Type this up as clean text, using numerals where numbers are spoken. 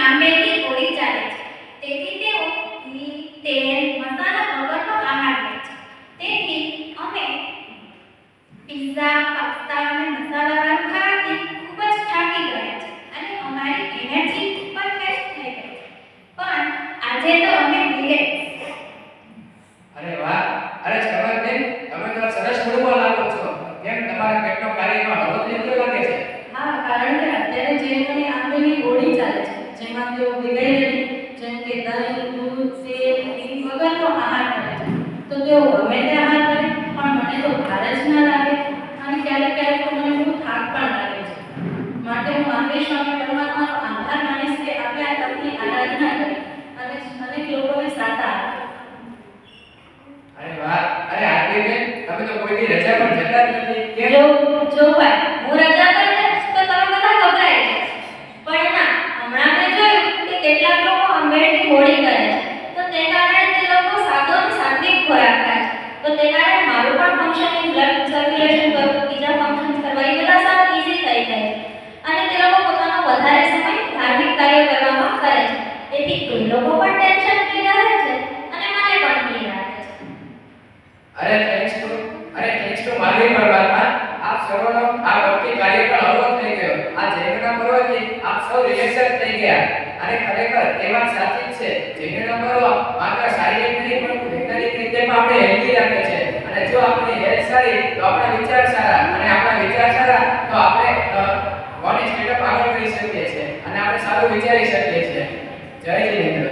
લાંબેથી હોળી ચાલે છે. તેથી તેઓ ઘી, તેલ, મસાલા વગરનો આહાર લે છે. તેથી અમે પિઝા, પાસ્તા અને મસાલાવાળું ખાવાથી ખૂબ જ થાકી ગયા છે અને અમારી એનર્જી પણ વેસ્ટ થઈ ગઈ છે. પણ આજે તો અમે રિલેક્સ. અરે વાહ, અરે ચમકબેન, તમે તો સરસ મૂડમાં લાગો છો. કેમ તમારા પેટનો કાર્યમાં હળવો થઈ ગયો લાગે છે? હા, કારણ કે અત્યારે જૈનોની આંબેલી હોળી ચાલે છે, જેમાં તેઓ વિગેરેની જેમ કે દહીં, દૂધ, સેવ, ઘી વગરનો આહાર કરે છે. તો તેઓ ગમે તે આહાર કરે પણ મને તો ભાર જ ના લાગે અને ક્યારેક ક્યારેક તો મને બહુ થાક પણ લાગે છે. માટે હું આંબે સ્વામી પરમાત્માનો આભાર માનીશ કે આપણે આ તકની આરાધના કરી અને અનેક લોકોને સાતા આપી. અરે વાહ, અરે આરતીબેન, તમે તો કોઈની રજા પર જતા જ નથી. કેમ? જો ભાઈ, હું રજા પર જઈશ તો તમે બધા ગભરાઈ જશો. પણ ના, હમણાં મેં જોયું કે કેટલાક લોકો આંબેડની હોળી કરે છે. તો તે કારણે તે લોકો સાદો અને સાત્વિક ખોરાક ખાય છે. તો તે કારણે મારું પણ ફંક્શનિંગ, બ્લડ સર્ક્યુલેશન કરવું, બીજા ફંક્શન્સ કરવા એ બધા સાવ ઈઝી થઈ જાય છે. અને તે લોકો પોતાનો વધારે સમય ધાર્મિક કાર્ય કરવામાં કરે છે. તેથી એ લોકો પણ ટેન્શન ફ્રી રહે છે અને મને પણ ફ્રી રાખે છે. અરે થેન્ક્સ ટુ માનવી પરમાત્મા, આપ સૌનો આ ભક્તિ કાર્યક્રમ હળવો થઈ ગયો. આ જૈનના પર્વથી આપ સૌ રિલેક્સ થઈ ગયા. અને ખરેખર એ વાત સાચી જ છે. જૈનનો પર્વ માત્ર શારીરિક નહીં પરંતુ વૈજ્ઞાનિક રીતે પણ આપણે હેલ્ધી રાખે છે. અને જો આપણી હેલ્થ સારી તો આપણા વિચાર સારા, અને આપણા વિચાર સારા તો આપણે બોડી સ્ટેટઅપ આગળ કરી શકીએ છીએ અને આપણે સારું વિચારી શકીએ છીએ. જય જૈન.